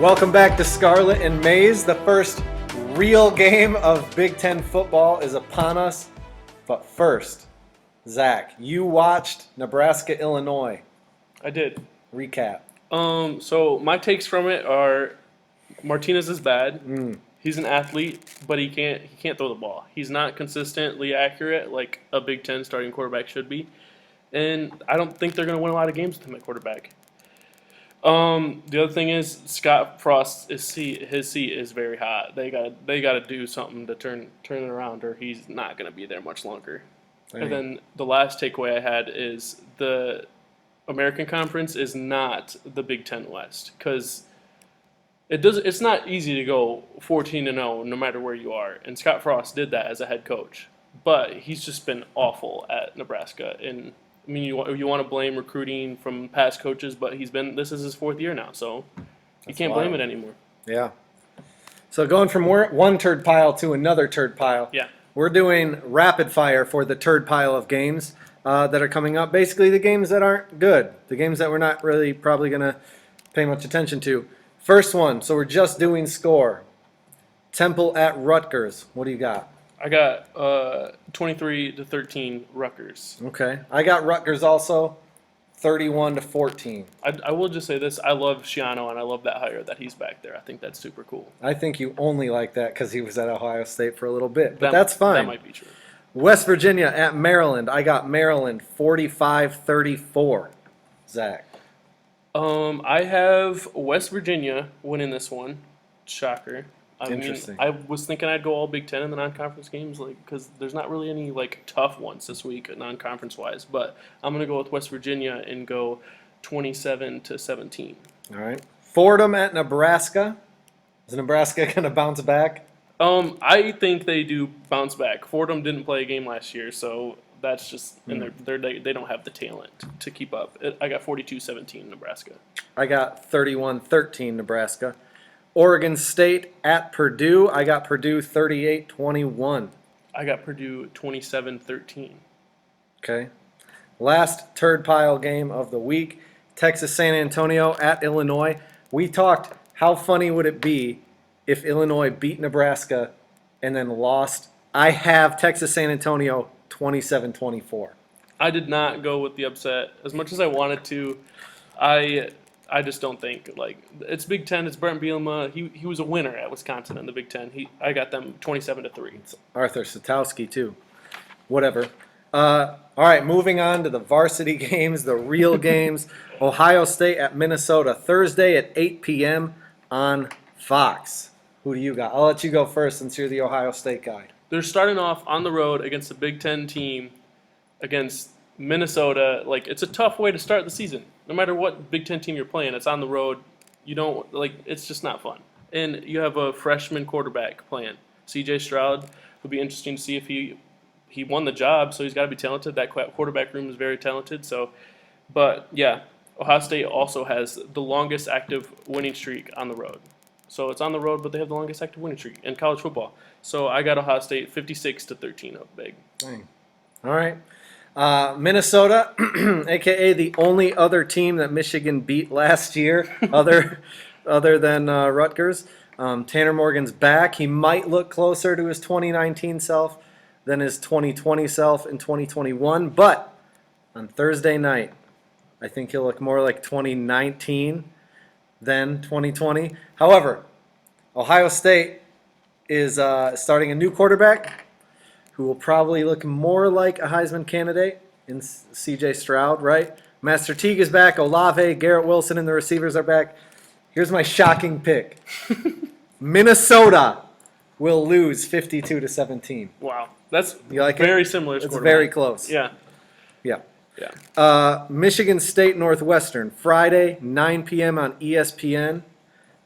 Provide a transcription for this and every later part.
Welcome back to Scarlet and Maize. The first real game of Big Ten football is upon us. But first, Zach, you watched Nebraska-Illinois. I did. Recap. So my takes from it are Martinez is bad. He's an athlete, but he can't throw the ball. He's not consistently accurate like a Big Ten starting quarterback should be. And I don't think they're going to win a lot of games with him at quarterback. The other thing is Scott Frost's seat is very hot. They got to do something to turn it around, or he's not going to be there much longer. Dang. And then the last takeaway I had is the American Conference is not the Big Ten West, because it's not easy to go 14-0 no matter where you are. And Scott Frost did that as a head coach, but he's just been awful at Nebraska. And I mean, you want to blame recruiting from past coaches, but this is his fourth year now, so you can't blame it anymore. Yeah. So going from one turd pile to another turd pile. Yeah. We're doing rapid fire for the turd pile of games that are coming up. Basically, the games that aren't good, the games that we're not really probably going to pay much attention to. First one, so we're just doing score. Temple at Rutgers. What do you got? I got 23-13 Rutgers. Okay. I got Rutgers also, 31-14. I will just say this. I love Schiano, and I love that hire that he's back there. I think that's super cool. I think you only like that because he was at Ohio State for a little bit, but that's fine. That might be true. West Virginia at Maryland. I got Maryland 45-34. Zach. I have West Virginia winning this one. Shocker. Interesting. I was thinking I'd go all Big Ten in the non-conference games, because there's not really any tough ones this week non-conference wise. But I'm gonna go with West Virginia and go 27-17. All right. Fordham at Nebraska. Is Nebraska gonna bounce back? I think they do bounce back. Fordham didn't play a game last year, so that's just and they don't have the talent to keep up. I got 42-17 Nebraska. I got 31-13 Nebraska. Oregon State at Purdue. I got Purdue 38-21. I got Purdue 27-13. Okay. Last turd pile game of the week. Texas San Antonio at Illinois. We talked how funny would it be if Illinois beat Nebraska and then lost. I have Texas San Antonio 27-24. I did not go with the upset as much as I wanted to. I just don't think it's Big Ten. It's Brent Bielema. He was a winner at Wisconsin in the Big Ten. I got them 27-3. It's Arthur Satowski too. Whatever. All right, moving on to the varsity games, the real games. Ohio State at Minnesota Thursday at 8 p.m. on Fox. Who do you got? I'll let you go first since you're the Ohio State guy. They're starting off on the road against a Big Ten team, against Minnesota. It's a tough way to start the season. No matter what Big Ten team you're playing, it's on the road. You don't it's just not fun. And you have a freshman quarterback playing. C.J. Stroud would be interesting to see if he won the job, so he's got to be talented. That quarterback room is very talented. So, but yeah, Ohio State also has the longest active winning streak on the road. So it's on the road, but they have the longest active winning streak in college football. So I got Ohio State 56-13 up big. Dang. All right. Minnesota, a.k.a. the only other team that Michigan beat last year, other than Rutgers. Tanner Morgan's back. He might look closer to his 2019 self than his 2020 self in 2021. But on Thursday night, I think he'll look more like 2019 than 2020. However, Ohio State is starting a new quarterback who will probably look more like a Heisman candidate in C.J. Stroud, right? Master Teague is back. Olave, Garrett Wilson, and the receivers are back. Here's my shocking pick. Minnesota will lose 52-17. Wow. That's You like very it? similar. It's very close. Yeah. Yeah. Yeah. Michigan State Northwestern, Friday, 9 p.m. on ESPN.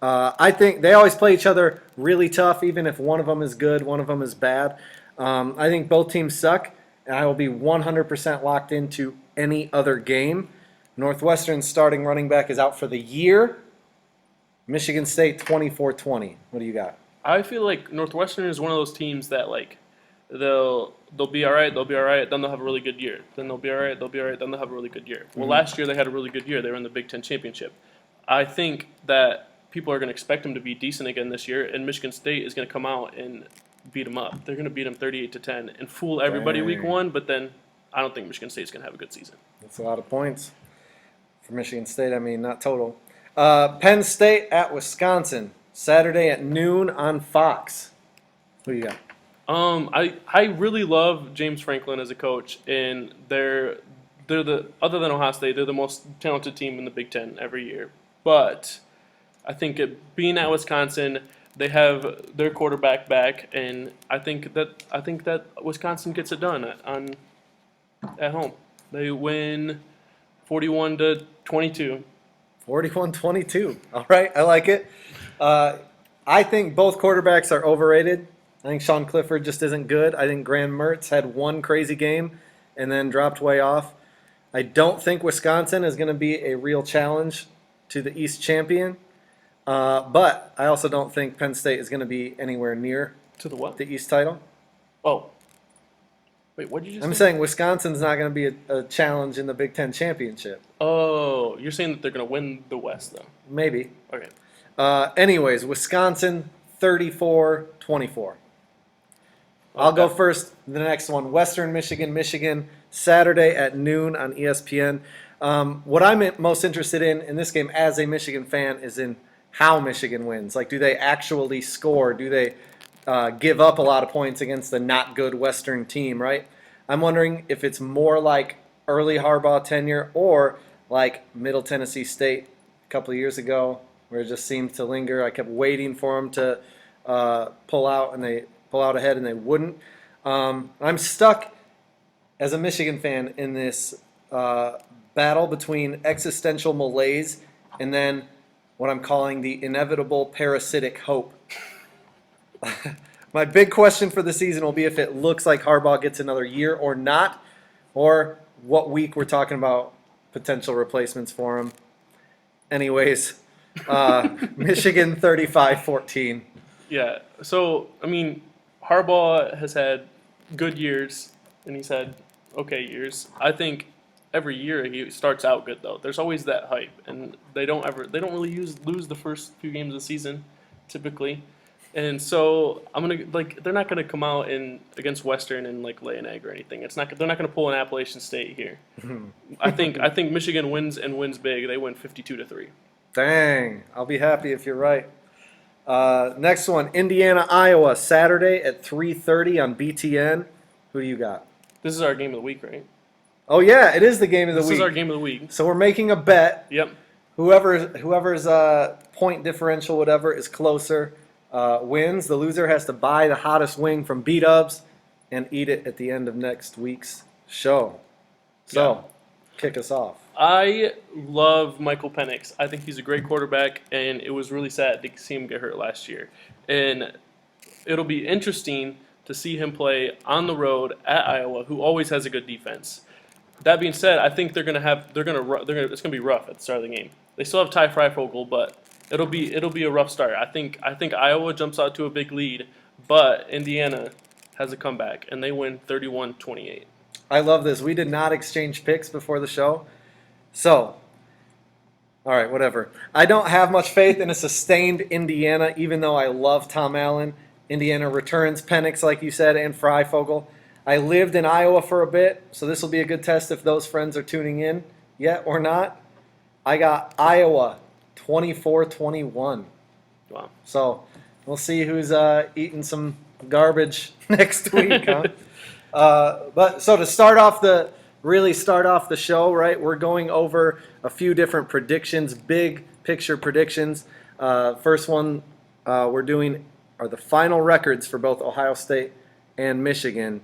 I think they always play each other really tough, even if one of them is good, one of them is bad. I think both teams suck, and I will be 100% locked into any other game. Northwestern's starting running back is out for the year. Michigan State 24-20. What do you got? I feel like Northwestern is one of those teams that they'll be all right, then they'll have a really good year. Then they'll be all right, then they'll have a really good year. Well, last year they had a really good year. They were in the Big Ten championship. I think that people are going to expect them to be decent again this year, and Michigan State is going to come out and beat them up. They're going to beat them 38-10 and fool everybody week Dang. 1, but then I don't think Michigan State's going to have a good season. That's a lot of points for Michigan State. I mean, not total. Penn State at Wisconsin, Saturday at noon on Fox. Who you got? I really love James Franklin as a coach, and they're the other than Ohio State, they're the most talented team in the Big Ten every year. But I think being at Wisconsin, they have their quarterback back, and I think that Wisconsin gets it done at home. They win 41-22. 41-22. All right, I like it. I think both quarterbacks are overrated. I think Sean Clifford just isn't good. I think Graham Mertz had one crazy game and then dropped way off. I don't think Wisconsin is going to be a real challenge to the East champion. But I also don't think Penn State is going to be anywhere near To the what? the East title. Oh. Wait, what did you just I'm say? saying Wisconsin's not going to be a challenge in the Big Ten championship. Oh, you're saying that they're going to win the West, though. Maybe. Okay. Anyways, Wisconsin 34-24. I'll go first. The next one, Western Michigan, Michigan, Saturday at noon on ESPN. What I'm most interested in this game as a Michigan fan is in how Michigan wins. Like, do they actually score? Do they give up a lot of points against a not good Western team, right? I'm wondering if it's more like early Harbaugh tenure or like Middle Tennessee State a couple of years ago where it just seemed to linger. I kept waiting for them to pull out ahead and they wouldn't. I'm stuck as a Michigan fan in this battle between existential malaise and then what I'm calling the inevitable parasitic hope. My big question for the season will be if it looks like Harbaugh gets another year or not, or what week we're talking about potential replacements for him. Anyways, Michigan 35-14. Yeah. So, I mean, Harbaugh has had good years, and he's had okay years. I think every year he starts out good, though. There's always that hype, and they don't really lose the first few games of the season, typically. And so they're not gonna come out against Western and lay an egg or anything. They're not gonna pull an Appalachian State here. I think Michigan wins and wins big. They win 52-3. Dang, I'll be happy if you're right. Next one, Indiana, Iowa, Saturday at 3:30 on BTN. Who do you got? This is our game of the week, right? Oh yeah, it is the game of the This week. is our game of the week. So we're making a bet. Yep. Whoever's point differential, whatever, is closer, wins. The loser has to buy the hottest wing from B-Dubs and eat it at the end of next week's show. So, kick us off. I love Michael Penix. I think he's a great quarterback, and it was really sad to see him get hurt last year. And it'll be interesting to see him play on the road at Iowa, who always has a good defense. That being said, I think it's gonna be rough at the start of the game. They still have Ty Freifogel, but it'll be a rough start. I think Iowa jumps out to a big lead, but Indiana has a comeback and they win 31-28. I love this. We did not exchange picks before the show. So, all right, whatever. I don't have much faith in a sustained Indiana, even though I love Tom Allen. Indiana returns Penix, like you said, and Freifogel. I lived in Iowa for a bit, so this will be a good test if those friends are tuning in yet or not. I got Iowa 24-21. Wow. So we'll see who's eating some garbage next week, huh? But so to start off the show, right? We're going over a few different predictions, big picture predictions. First one we're doing are the final records for both Ohio State and Michigan.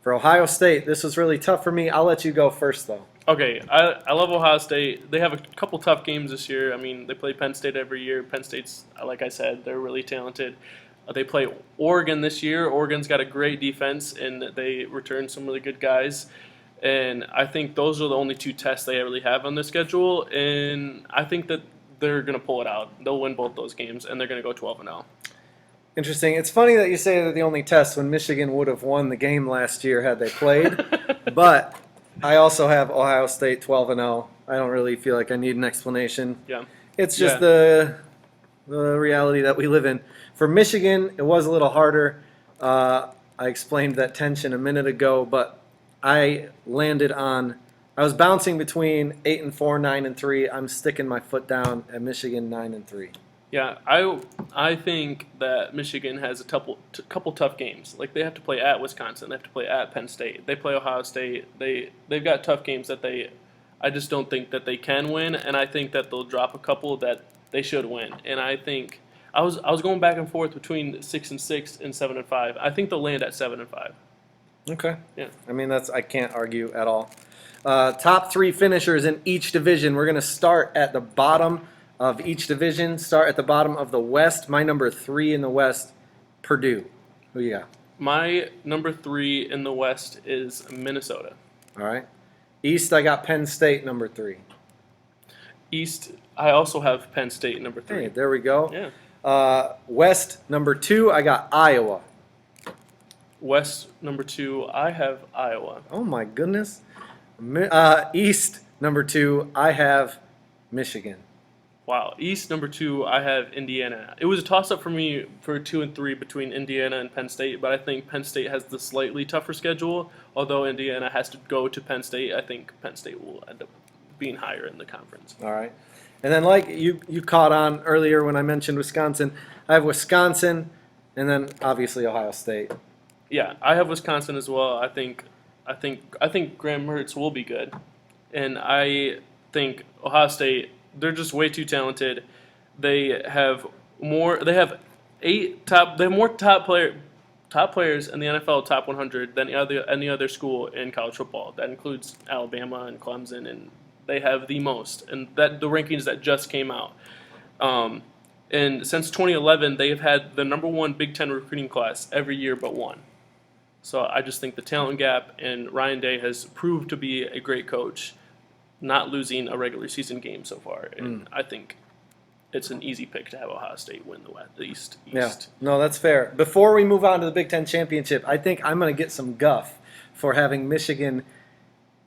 For Ohio State, this was really tough for me. I'll let you go first, though. Okay, I love Ohio State. They have a couple tough games this year. I mean, they play Penn State every year. Penn State's, like I said, they're really talented. They play Oregon this year. Oregon's got a great defense, and they return some really good guys. And I think those are the only two tests they really have on their schedule. And I think that they're going to pull it out. They'll win both those games, and they're going to go 12-0. Interesting. It's funny that you say they're the only test when Michigan would have won the game last year had they played. But I also have Ohio State 12-0. I don't really feel like I need an explanation. Yeah. It's just the the reality that we live in. For Michigan, it was a little harder. I explained that tension a minute ago, but I was bouncing between 8-4, 9-3. I'm sticking my foot down at Michigan 9-3. Yeah, I think that Michigan has a couple tough games. Like they have to play at Wisconsin, they have to play at Penn State, they play Ohio State. They've got tough games that I just don't think that they can win, and I think that they'll drop a couple that they should win. And I think I was going back and forth between 6-6 and 7-5. I think they'll land at 7-5. Okay. Yeah. I mean, I can't argue at all. Top 3 finishers in each division. We're going to start at the bottom of each division. Start at the bottom of the West. My number 3 in the West, Purdue. Who you got? My number 3 in the West is Minnesota. All right. East, I got Penn State, number 3. East, I also have Penn State, number 3. Hey, there we go. Yeah. West, number 2, I got Iowa. West, number 2, I have Iowa. Oh, my goodness. East, number 2, I have Michigan. Wow. East, number 2, I have Indiana. It was a toss-up for me for 2 and 3 between Indiana and Penn State, but I think Penn State has the slightly tougher schedule. Although Indiana has to go to Penn State, I think Penn State will end up being higher in the conference. All right. And then like you caught on earlier when I mentioned Wisconsin, I have Wisconsin and then obviously Ohio State. Yeah, I have Wisconsin as well. I think Graham Mertz will be good. And I think Ohio State, they're just way too talented. They have more more top players in the NFL top 100 than any other school in college football. That includes Alabama and Clemson, and they have the most. And that the rankings that just came out. And since 2011, they have had the number 1 Big Ten recruiting class every year but one. So I just think the talent gap, and Ryan Day has proved to be a great coach, not losing a regular season game so far. And I think it's an easy pick to have Ohio State win the East. Yeah, no, that's fair. Before we move on to the Big Ten championship, I think I'm going to get some guff for having Michigan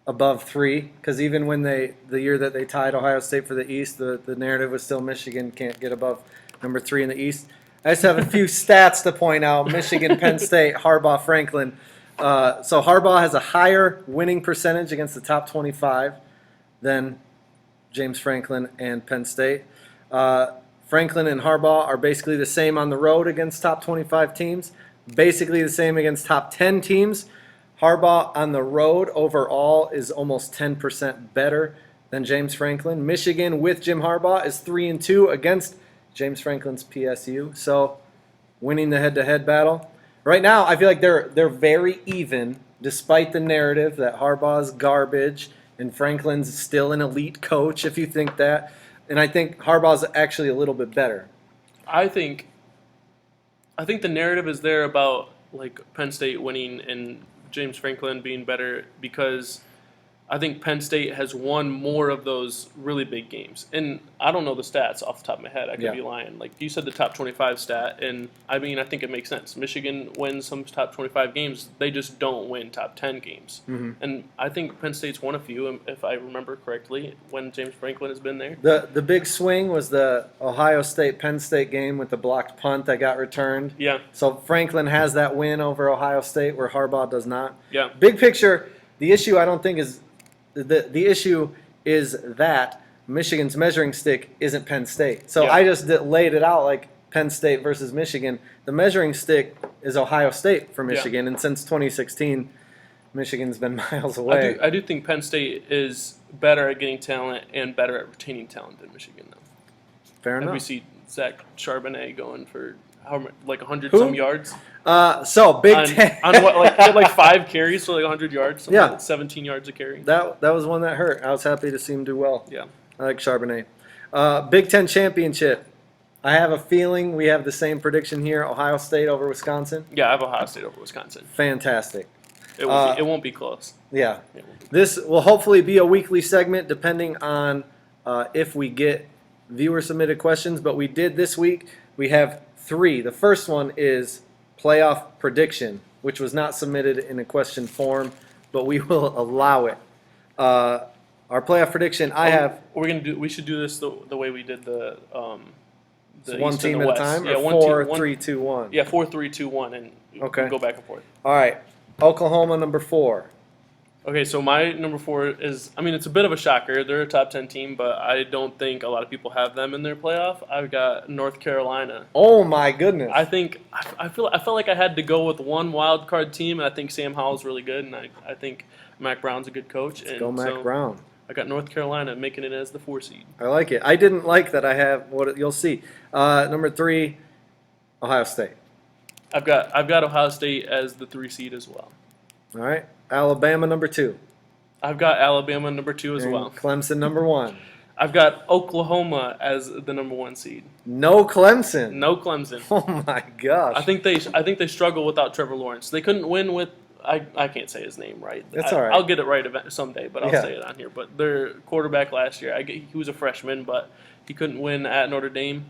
above 3, because even when the year that they tied Ohio State for the East, the narrative was still Michigan can't get above number 3 in the East. I just have a few stats to point out. Michigan, Penn State, Harbaugh, Franklin. So Harbaugh has a higher winning percentage against the top 25 than James Franklin and Penn State. Franklin and Harbaugh are basically the same on the road against top 25 teams, basically the same against top 10 teams. Harbaugh on the road overall is almost 10% better than James Franklin. Michigan with Jim Harbaugh is 3-2 against James Franklin's PSU. So winning the head-to-head battle. Right now, I feel like they're very even, despite the narrative that Harbaugh's garbage and Franklin's still an elite coach, if you think that. And I think Harbaugh's actually a little bit better. I think the narrative is there about like Penn State winning and James Franklin being better because I think Penn State has won more of those really big games. And I don't know the stats off the top of my head. I could be lying. Like you said, the top 25 stat, and I mean, I think it makes sense. Michigan wins some top 25 games. They just don't win top 10 games. Mm-hmm. And I think Penn State's won a few, if I remember correctly, when James Franklin has been there. The big swing was the Ohio State-Penn State game with the blocked punt that got returned. Yeah. So Franklin has that win over Ohio State where Harbaugh does not. Yeah. Big picture, the issue I don't think is the issue is that Michigan's measuring stick isn't Penn State. So I just laid it out like Penn State versus Michigan. The measuring stick is Ohio State for Michigan, and since 2016, Michigan's been miles away. I do think Penn State is better at getting talent and better at retaining talent than Michigan, though. Fair enough. We see Zach Charbonnet going for like 100-some yards. So Big Ten on what, like he had like 5 carries for like 100 yards. Yeah, like 17 yards a carry. That was one that hurt. I was happy to see him do well. Yeah, I like Charbonnet. Big Ten championship. I have a feeling we have the same prediction here: Ohio State over Wisconsin. Yeah, I have Ohio State over Wisconsin. Fantastic. It won't be close. Yeah, this will hopefully be a weekly segment, depending on if we get viewer submitted questions. But we did this week. We have 3. The first one is playoff prediction, which was not submitted in a question form, but we will allow it. Our playoff prediction, we should do this the way we did the One East and team the at a West. time, Yeah, or one team, 4-3-2-1? Yeah, 4-3-2-1, and Okay. we go back and forth. All right. Oklahoma number 4. Okay, so my number 4 is, I mean, it's a bit of a shocker. They're a top 10 team, but I don't think a lot of people have them in their playoff. I've got North Carolina. Oh my goodness. I think I felt like I had to go with one wild card team, and I think Sam Howell's really good, and I think Mac Brown's a good coach. And Go Mac Brown. I got North Carolina making it as the 4 seed. I like it. I didn't like that I have what you'll see. Number 3, Ohio State. I've got Ohio State as the 3 seed as well. All right. Alabama number 2. I've got Alabama number 2 as And well. Clemson number 1. I've got Oklahoma as the number 1 seed. No Clemson. No Clemson. Oh my gosh. I think they struggle without Trevor Lawrence. They couldn't win with I can't say his name right. That's all right. I'll get it right someday, but I'll Yeah. say it on here. But their quarterback last year, he was a freshman, but he couldn't win at Notre Dame.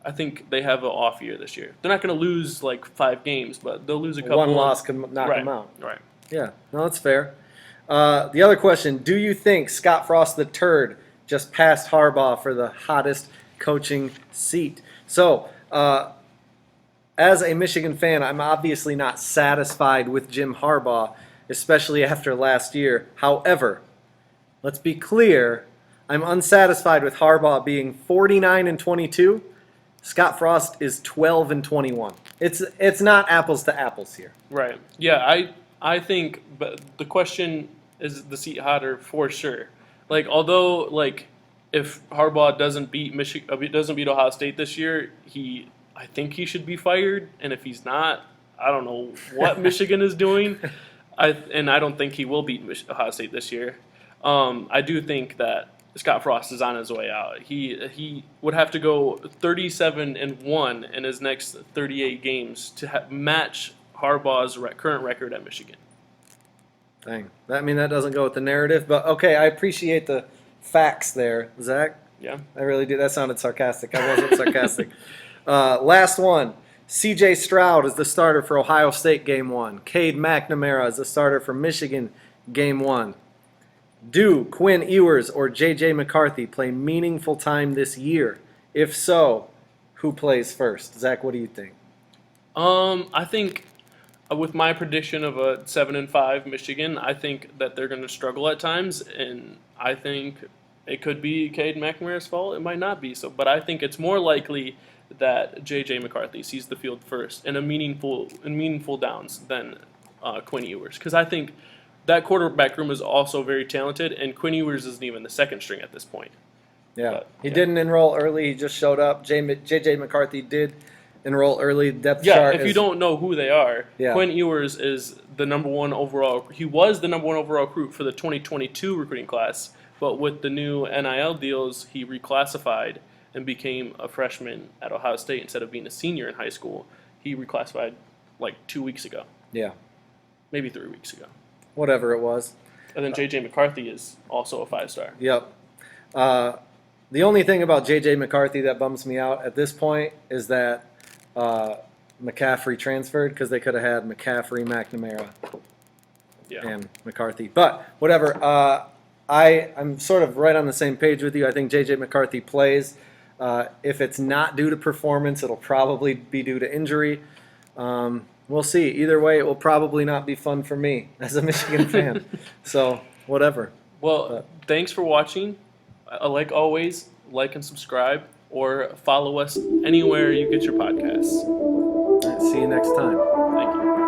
I think they have an off year this year. They're not going to lose like 5 games, but they'll lose a couple. One loss can knock right, them out. Right. Yeah, no, that's fair. The other question, do you think Scott Frost the Turd just passed Harbaugh for the hottest coaching seat? So, as a Michigan fan, I'm obviously not satisfied with Jim Harbaugh, especially after last year. However, let's be clear, I'm unsatisfied with Harbaugh being 49-22. Scott Frost is 12-21. It's not apples to apples here. Right. Yeah, I think, but the question is the seat hotter for sure. Like, although, like, if Harbaugh doesn't beat Ohio State this year, I think he should be fired. And if he's not, I don't know what Michigan is doing. I don't think he will beat Ohio State this year. I do think that Scott Frost is on his way out. He would have to go 37-1 in his next 38 games to match Harbaugh's current record at Michigan. Dang. That doesn't go with the narrative, but okay, I appreciate the facts there, Zach. Yeah. I really do. That sounded sarcastic. I wasn't sarcastic. Last one. C.J. Stroud is the starter for Ohio State Game 1. Cade McNamara is the starter for Michigan Game 1. Do Quinn Ewers or J.J. McCarthy play meaningful time this year? If so, who plays first? Zach, what do you think? I think with my prediction of a 7-5 Michigan, I think that they're going to struggle at times, and I think it could be Cade McNamara's fault. It might not be so, but I think it's more likely that J.J. McCarthy sees the field first in meaningful downs than Quinn Ewers, because I think that quarterback room is also very talented, and Quinn Ewers isn't even the second string at this point. Yeah, But, he yeah. didn't enroll early. He just showed up. J.J. McCarthy did enroll early. Depth Yeah, chart if is, you don't know who they are, Yeah. Quinn Ewers is the number 1 overall. He was the number 1 overall recruit for the 2022 recruiting class, but with the new NIL deals, he reclassified and became a freshman at Ohio State instead of being a senior in high school. He reclassified like 2 weeks ago, Yeah, maybe 3 weeks ago. whatever it was. And then J.J. McCarthy is also a 5-star. Yep. The only thing about J.J. McCarthy that bums me out at this point is that McCaffrey transferred, because they could have had McCaffrey, McNamara, Yeah. and McCarthy. But whatever. I'm sort of right on the same page with you. I think J.J. McCarthy plays. If it's not due to performance, it'll probably be due to injury. We'll see. Either way, it will probably not be fun for me as a Michigan fan. So, whatever. Well, thanks for watching. Like always, like and subscribe, or follow us anywhere you get your podcasts. See you next time. Thank you.